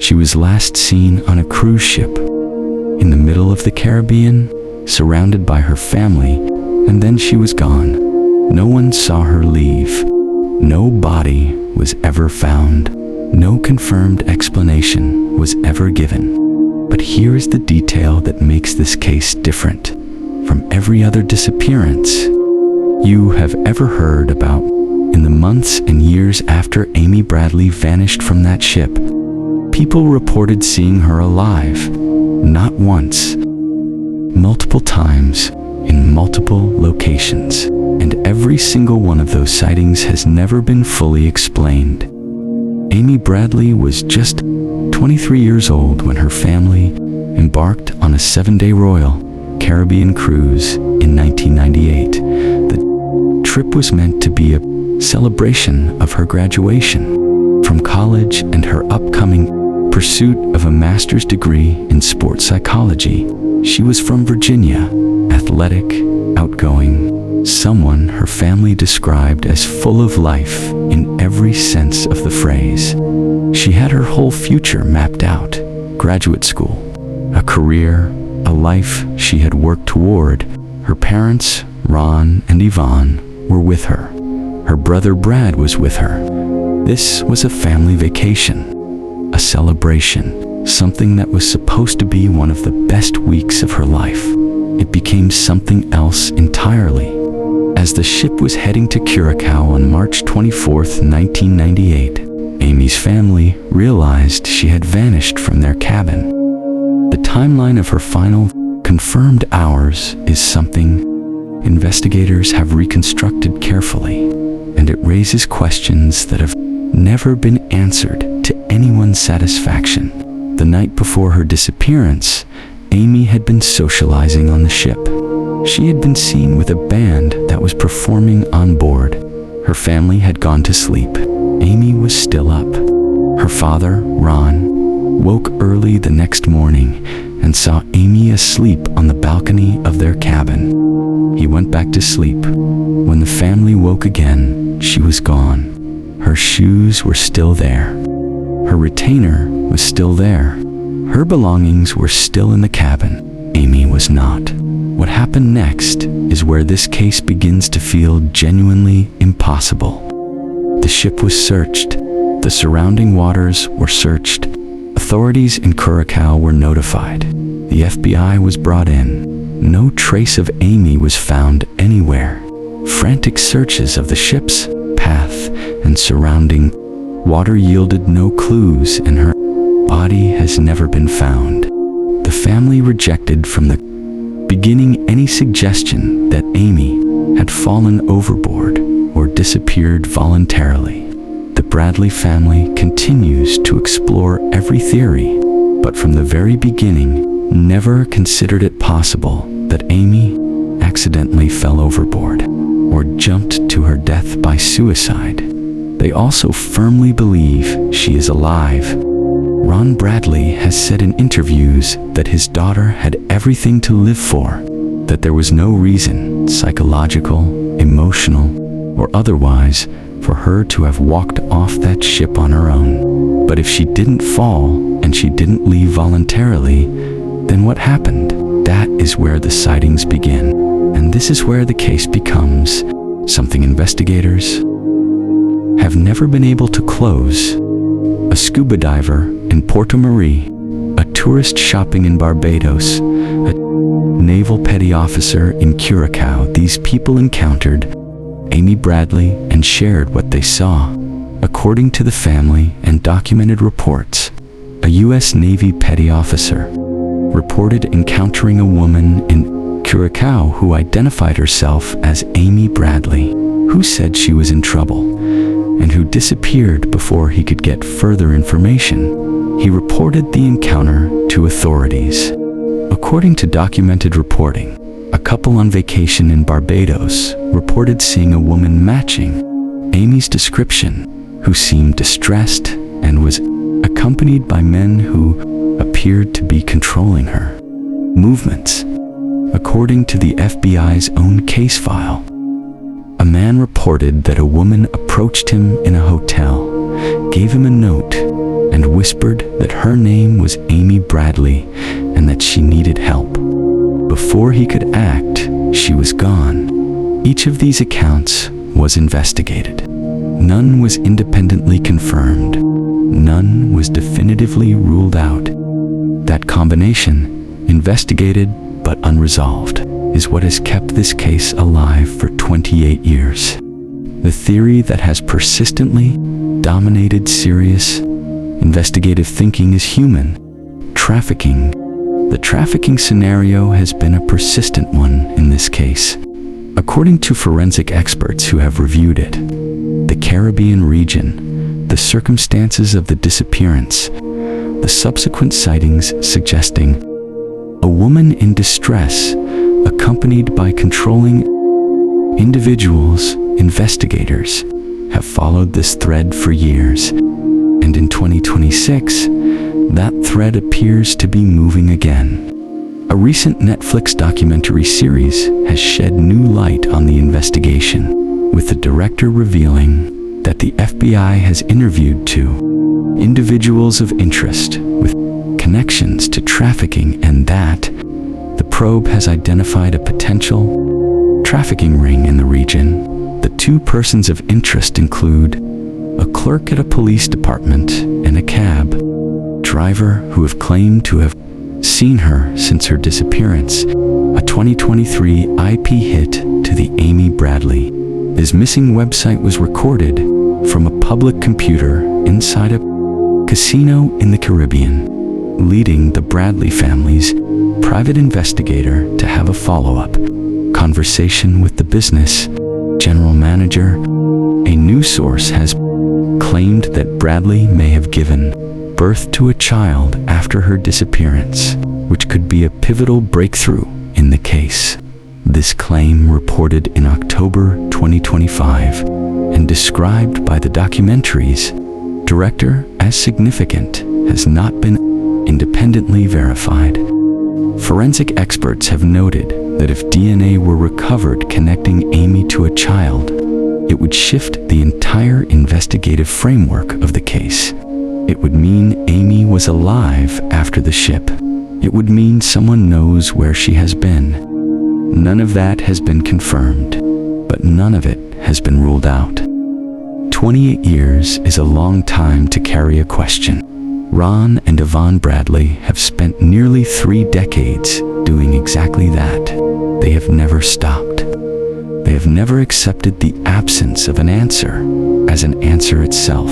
She was last seen on a cruise ship in the middle of the Caribbean, surrounded by her family, and then she was gone. No one saw her leave. No body was ever found. No confirmed explanation was ever given. But here is the detail that makes this case different from every other disappearance you have ever heard about. In the months and years after Amy Bradley vanished from that ship, people reported seeing her alive, not once, multiple times, in multiple locations, and every single one of those sightings has never been fully explained. Amy Bradley was just 23 years old when her family embarked on a 7-day Royal Caribbean cruise in 1998. The trip was meant to be a celebration of her graduation from college and her upcoming pursuit of a master's degree in sports psychology. She was from Virginia, athletic, outgoing, someone her family described as full of life in every sense of the phrase. She had her whole future mapped out: graduate school, a career, a life she had worked toward. Her parents, Ron and Yvonne, were with her. Her brother Brad was with her. This was a family vacation, a celebration, something that was supposed to be one of the best weeks of her life. It became something else entirely. As the ship was heading to Curacao on March 24, 1998, Amy's family realized she had vanished from their cabin. The timeline of her final confirmed hours is something investigators have reconstructed carefully, and it raises questions that have never been answered to anyone's satisfaction. The night before her disappearance, Amy had been socializing on the ship. She had been seen with a band that was performing on board. Her family had gone to sleep. Amy was still up. Her father, Ron, woke early the next morning and saw Amy asleep on the balcony of their cabin. He went back to sleep. When the family woke again, she was gone. Her shoes were still there. Her retainer was still there. Her belongings were still in the cabin. Amy was not. What happened next is where this case begins to feel genuinely impossible. The ship was searched. The surrounding waters were searched. Authorities in Curacao were notified. The FBI was brought in. No trace of Amy was found anywhere. Frantic searches of the ship's path and surrounding water yielded no clues, and her body has never been found. The family rejected from the beginning any suggestion that Amy had fallen overboard or disappeared voluntarily. The Bradley family continues to explore every theory, but from the very beginning, never considered it possible that Amy accidentally fell overboard or jumped to her death by suicide. They also firmly believe she is alive. Ron Bradley has said in interviews that his daughter had everything to live for, that there was no reason, psychological, emotional, or otherwise, for her to have walked off that ship on her own. But if she didn't fall and she didn't leave voluntarily, then what happened? That is where the sightings begin. And this is where the case becomes something investigators have never been able to close. A scuba diver in Porto Mari, a tourist shopping in Barbados, a naval petty officer in Curacao. These people encountered Amy Bradley and shared what they saw. According to the family and documented reports, a U.S. Navy petty officer reported encountering a woman in Curacao who identified herself as Amy Bradley, who said she was in trouble and who disappeared before he could get further information. He reported the encounter to authorities. According to documented reporting, a couple on vacation in Barbados reported seeing a woman matching Amy's description, who seemed distressed and was accompanied by men who appeared to be controlling her movements. According to the FBI's own case file, a man reported that a woman approached him in a hotel, gave him a note, and whispered that her name was Amy Bradley and that she needed help. Before he could act, she was gone. Each of these accounts was investigated. None was independently confirmed. None was definitively ruled out. That combination, investigated but unresolved, is what has kept this case alive for 28 years. The theory that has persistently dominated serious investigative thinking is human trafficking. The trafficking scenario has been a persistent one in this case. According to forensic experts who have reviewed it, the Caribbean region, the circumstances of the disappearance, the subsequent sightings suggesting a woman in distress accompanied by controlling individuals, investigators have followed this thread for years, and in 2026, that thread appears to be moving again. A recent Netflix documentary series has shed new light on the investigation, with the director revealing that the FBI has interviewed two individuals of interest with connections to trafficking, and that the probe has identified a potential trafficking ring in the region. The two persons of interest include a clerk at a police department and a cab driver who have claimed to have seen her since her disappearance. A 2023 IP hit to the Amy Bradley is missing website was recorded from a public computer inside a casino in the Caribbean, leading the Bradley family's private investigator to have a follow-up conversation with the business general manager. A news source has claimed that Bradley may have given birth to a child after her disappearance, which could be a pivotal breakthrough in the case. This claim, reported in October 2025 and described by the documentary's director as significant, has not been independently verified. Forensic experts have noted that if DNA were recovered connecting Amy to a child, it would shift the entire investigative framework of the case. It would mean Amy was alive after the ship. It would mean someone knows where she has been. None of that has been confirmed, but none of it has been ruled out. 28 years is a long time to carry a question. Ron and Yvonne Bradley have spent nearly 3 decades doing exactly that. They have never stopped. They have never accepted the absence of an answer as an answer itself.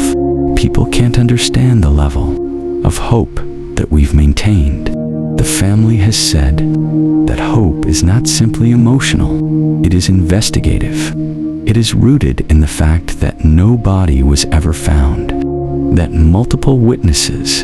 People can't understand the level of hope that we've maintained. The family has said that hope is not simply emotional, it is investigative. It is rooted in the fact that no body was ever found, that multiple witnesses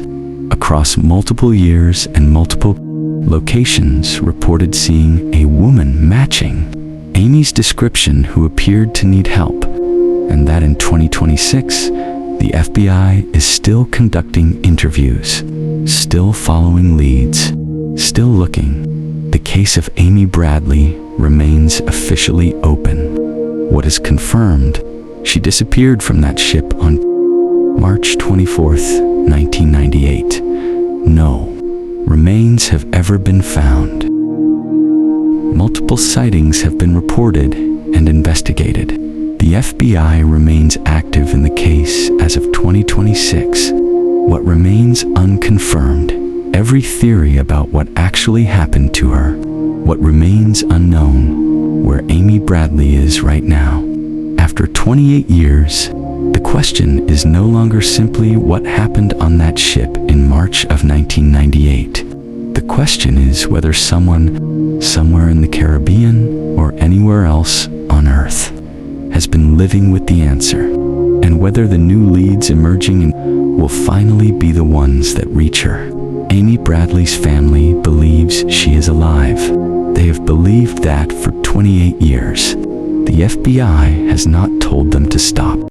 across multiple years and multiple locations reported seeing a woman matching Amy's description who appeared to need help, and that in 2026, the FBI is still conducting interviews, still following leads, still looking. The case of Amy Bradley remains officially open. What is confirmed, she disappeared from that ship on March 24th, 1998. No remains have ever been found. Multiple sightings have been reported and investigated. The FBI remains active in the case as of 2026. What remains unconfirmed, every theory about what actually happened to her, what remains unknown, where Amy Bradley is right now. After 28 years, the question is no longer simply what happened on that ship in March of 1998. The question is whether someone, somewhere in the Caribbean or anywhere else on Earth, has been living with the answer, and whether the new leads emerging will finally be the ones that reach her. Amy Bradley's family believes she is alive. They have believed that for 28 years. The FBI has not told them to stop.